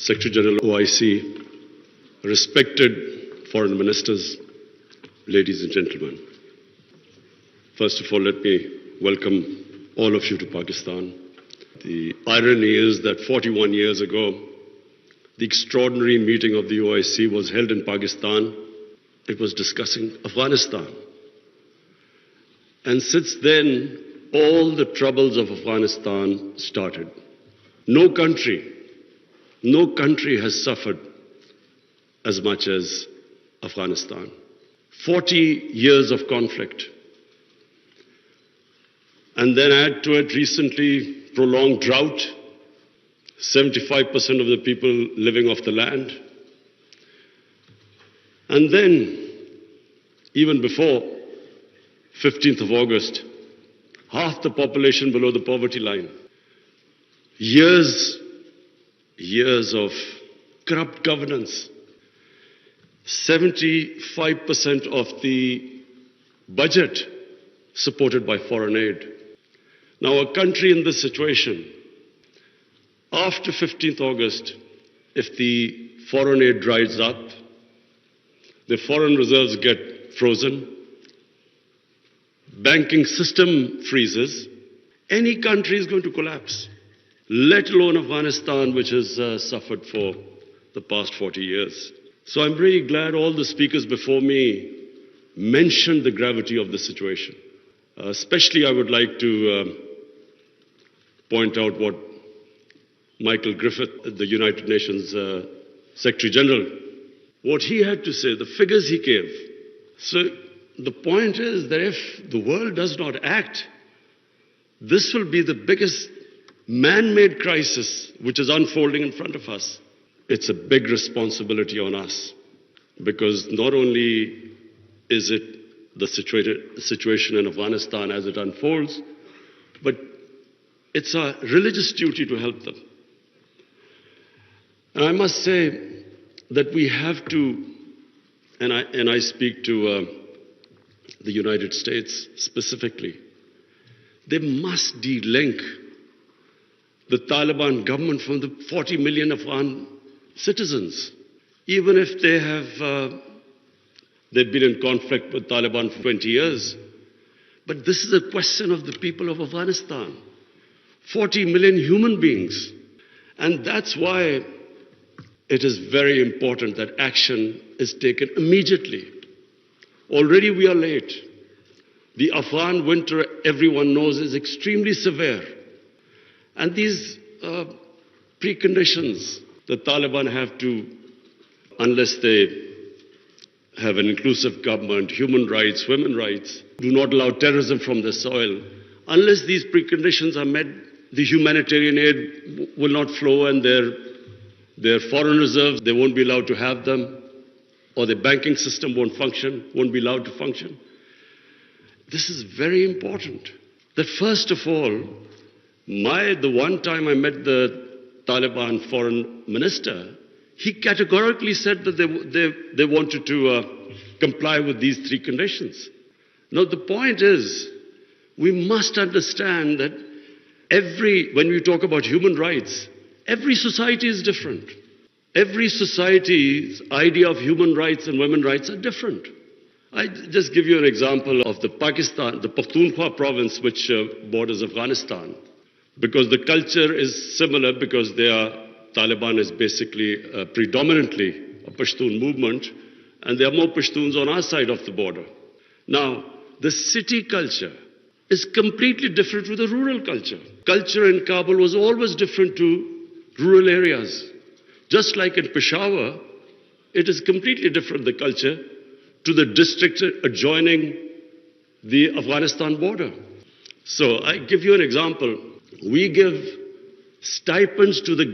Secretary General OIC, respected foreign ministers, ladies and gentlemen. First of all, let me welcome all of you to Pakistan. The irony is that 41 years ago, the extraordinary meeting of the OIC was held in Pakistan. It was discussing Afghanistan. And since then, all the troubles of Afghanistan started. No country has suffered as much as Afghanistan. 40 years of conflict. And then add to it recently prolonged drought, 75% of the people living off the land. And then, even before 15th of August, half the population below the poverty line. Years of corrupt governance. 75% of the budget supported by foreign aid. Now, a country in this situation, after 15th August, if the foreign aid dries up, the foreign reserves get frozen, banking system freezes, any country is going to collapse, let alone Afghanistan, which has suffered for the past 40 years. So I'm really glad all the speakers before me mentioned the gravity of the situation. Especially I would like to point out what Michael Griffith, the United Nations Secretary General, what he had to say, the figures he gave. So the point is that if the world does not act, this will be the biggest man-made crisis which is unfolding in front of us. It's a big responsibility on us, because not only is it the situation in Afghanistan as it unfolds, but it's our religious duty to help them. And I must say that we have to, and I speak to the United States specifically, they must de-link the Taliban government from the 40 million Afghan citizens. Even if they've been in conflict with Taliban for 20 years. But this is a question of the people of Afghanistan. 40 million human beings. And that's why it is very important that action is taken immediately. Already we are late. The Afghan winter, everyone knows, is extremely severe. And these preconditions the Taliban have to, unless they have an inclusive government, human rights, women's rights, do not allow terrorism from the soil. Unless these preconditions are met, the humanitarian aid will not flow, and their foreign reserves, they won't be allowed to have them, or the banking system won't be allowed to function. This is very important. That first of all, the one time I met the Taliban foreign minister, he categorically said that they wanted to comply with these three conditions. Now, the point is, we must understand that when we talk about human rights, every society is different. Every society's idea of human rights and women's rights are different. I just give you an example of the Pakhtunkhwa province, which borders Afghanistan, because the culture is similar, because Taliban is basically predominantly a Pashtun movement, and there are more Pashtuns on our side of the border. Now, the city culture is completely different from the rural culture. Culture in Kabul was always different to rural areas. Just like in Peshawar, it is completely different, the culture, to the districts adjoining the Afghanistan border. So I give you an example. We give stipends to the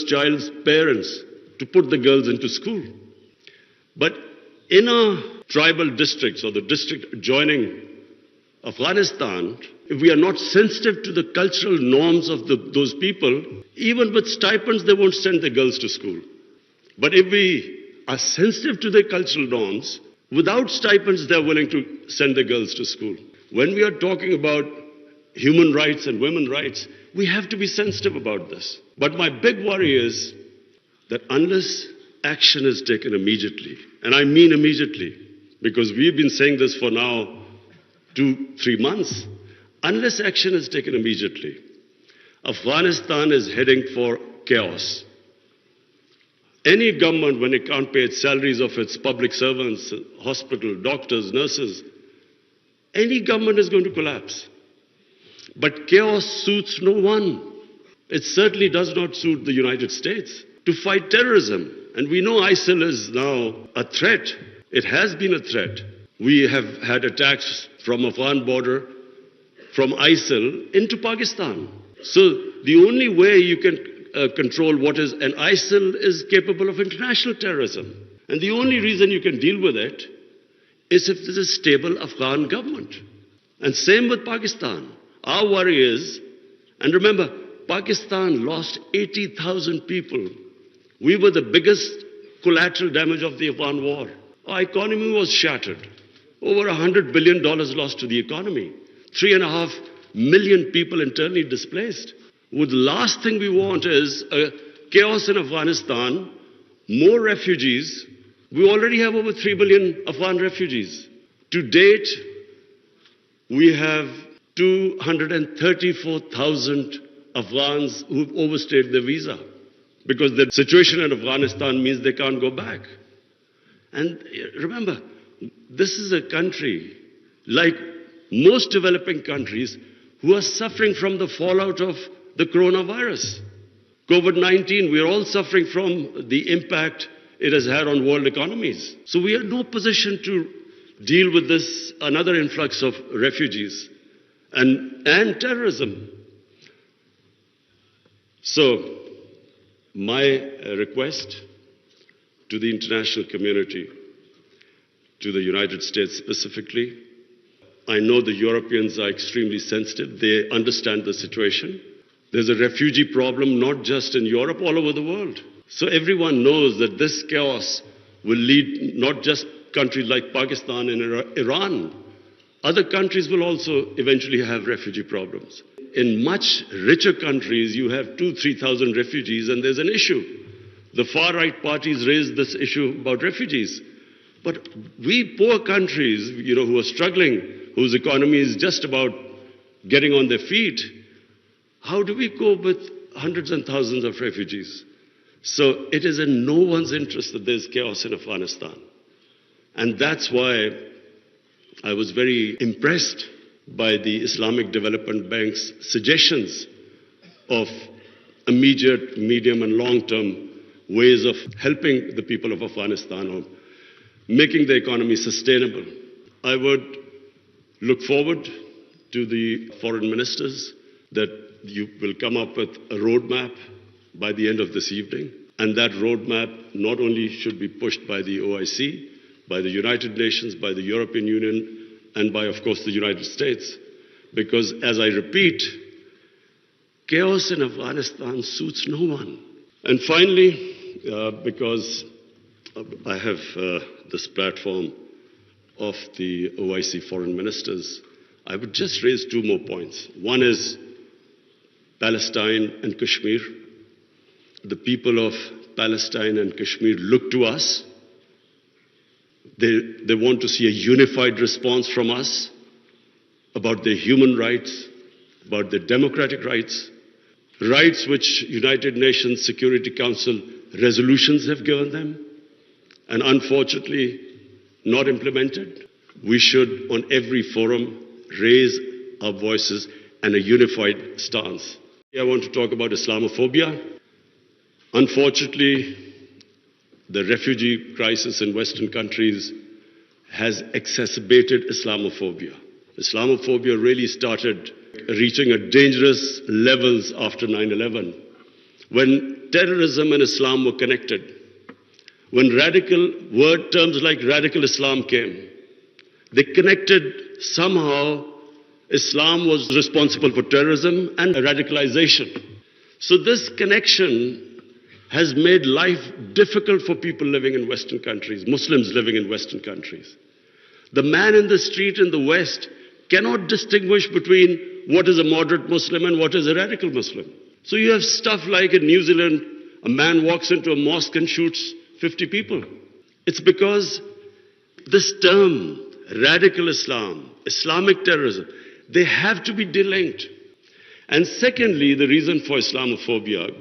child's parents to put the girls into school. But in our tribal districts or the district adjoining Afghanistan, if we are not sensitive to the cultural norms of those people, even with stipends, they won't send their girls to school. But if we are sensitive to their cultural norms, without stipends, they're willing to send their girls to school. When we are talking about human rights and women's rights, we have to be sensitive about this. But my big worry is that unless action is taken immediately, and I mean immediately, because we've been saying this for now 2-3 months, unless action is taken immediately, Afghanistan is heading for chaos. Any government, when it can't pay its salaries of its public servants, hospital, doctors, nurses, any government is going to collapse. But chaos suits no one. It certainly does not suit the United States to fight terrorism. And we know ISIL is now a threat. It has been a threat. We have had attacks from Afghan border, from ISIL into Pakistan. So the only way you can control what is, and ISIL is capable of international terrorism. And the only reason you can deal with it is if there's a stable Afghan government. And same with Pakistan. Our worry is, and remember, Pakistan lost 80,000 people. We were the biggest collateral damage of the Afghan war. Our economy was shattered. Over $100 billion lost to the economy. 3.5 million people internally displaced. Well, the last thing we want is chaos in Afghanistan, more refugees. We already have over 3 billion Afghan refugees. To date, we have 234,000 Afghans who've overstayed their visa because the situation in Afghanistan means they can't go back. And remember, this is a country, like most developing countries, who are suffering from the fallout of the coronavirus. COVID-19, we are all suffering from the impact it has had on world economies. So we are in no position to deal with this, another influx of refugees and terrorism. So my request to the international community, to the United States specifically, I know the Europeans are extremely sensitive. They understand the situation. There's a refugee problem not just in Europe, all over the world. So everyone knows that this chaos will lead not just countries like Pakistan and Iran. Other countries will also eventually have refugee problems. In much richer countries, you have 2,000-3,000 refugees and there's an issue. The far-right parties raise this issue about refugees. But we poor countries, who are struggling, whose economy is just about getting on their feet, how do we cope with hundreds and thousands of refugees? So it is in no one's interest that there's chaos in Afghanistan. And that's why I was very impressed by the Islamic Development Bank's suggestions of immediate, medium and long-term ways of helping the people of Afghanistan or making the economy sustainable. I would look forward to the foreign ministers that you will come up with a roadmap by the end of this evening. And that roadmap not only should be pushed by the OIC, by the United Nations, by the European Union, and by, of course, the United States. Because, as I repeat, chaos in Afghanistan suits no one. And finally, because I have this platform of the OIC foreign ministers, I would just raise 2 more points. One is Palestine and Kashmir. The people of Palestine and Kashmir look to us. They want to see a unified response from us about their human rights, about their democratic rights, rights which United Nations Security Council resolutions have given them, and unfortunately not implemented. We should, on every forum, raise our voices and a unified stance. I want to talk about Islamophobia. Unfortunately, the refugee crisis in Western countries has exacerbated Islamophobia. Islamophobia really started reaching a dangerous levels after 9/11, when terrorism and Islam were connected. When terms like radical Islam came, they connected somehow. Islam was responsible for terrorism and radicalization. So this connection has made life difficult for people living in Western countries, Muslims living in Western countries. The man in the street in the West cannot distinguish between what is a moderate Muslim and what is a radical Muslim. So you have stuff like in New Zealand, a man walks into a mosque and shoots 50 people. It's because this term, radical Islam, Islamic terrorism, they have to be delinked. And secondly, the reason for Islamophobia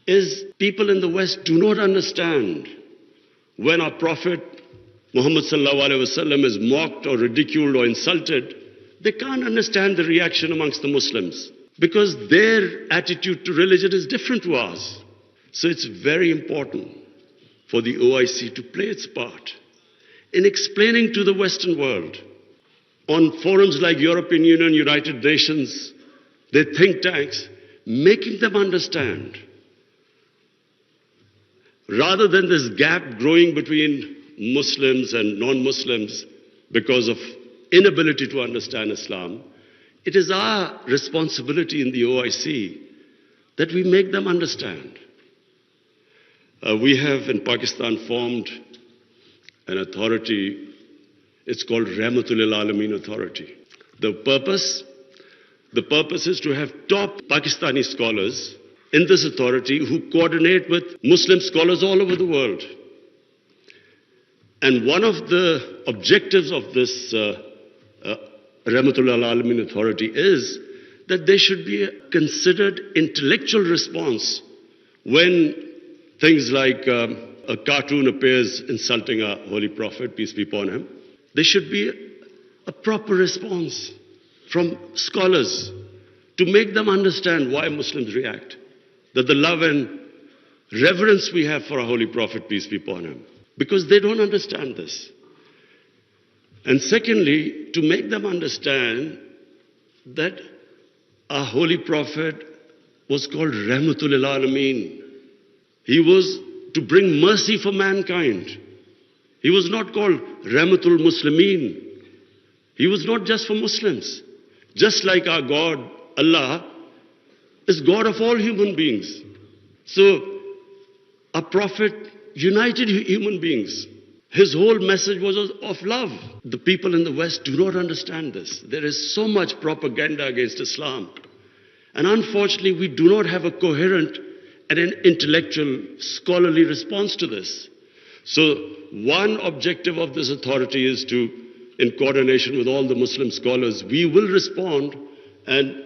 is people in the West do not understand when our Prophet Muhammad sallallahu alaihi wasallam is mocked or ridiculed or insulted, they can't understand the reaction amongst the Muslims because their attitude to religion is different to ours. So it's very important for the OIC to play its part in explaining to the Western world on forums like European Union, United Nations, their think tanks, making them understand. Rather than this gap growing between Muslims and non-Muslims because of inability to understand Islam, it is our responsibility in the OIC that we make them understand. We have in Pakistan formed an authority, it's called Rahmatul Alameen Authority. The purpose is to have top Pakistani scholars in this authority who coordinate with Muslim scholars all over the world. And one of the objectives of this Rahmatul Alameen Authority is that there should be a considered intellectual response when things like a cartoon appears insulting our Holy Prophet, peace be upon him. There should be a proper response from scholars to make them understand why Muslims react, that the love and reverence we have for our Holy Prophet, peace be upon him, because they don't understand this. And secondly, to make them understand that our Holy Prophet was called Rahmatul Alameen. He was to bring mercy for mankind. He was not called Rahmatul Muslimeen. He was not just for Muslims. Just like our God, Allah, is God of all human beings. So, our Prophet united human beings. His whole message was of love. The people in the West do not understand this. There is so much propaganda against Islam. And unfortunately, we do not have a coherent and an intellectual, scholarly response to this. So, one objective of this authority is to, in coordination with all the Muslim scholars, we will respond, and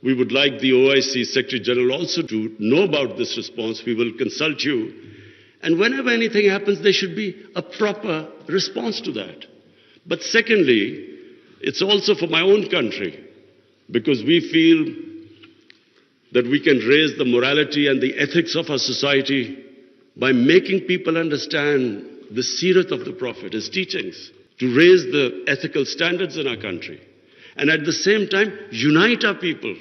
we would like the OIC Secretary General also to know about this response. We will consult you. And whenever anything happens, there should be a proper response to that. But secondly, it's also for my own country, because we feel that we can raise the morality and the ethics of our society by making people understand the seerat of the Prophet, his teachings, to raise the ethical standards in our country. And at the same time, unite our people.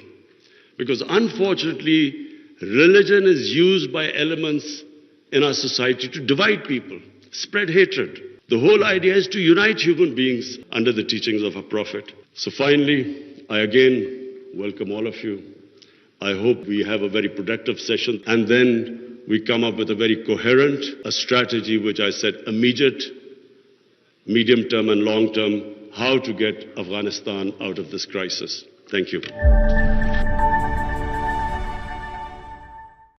Because unfortunately, religion is used by elements in our society to divide people, spread hatred. The whole idea is to unite human beings under the teachings of our Prophet. So finally, I again welcome all of you. I hope we have a very productive session, and then we come up with a very coherent, a strategy which I said immediate, medium term and long term, how to get Afghanistan out of this crisis. Thank you.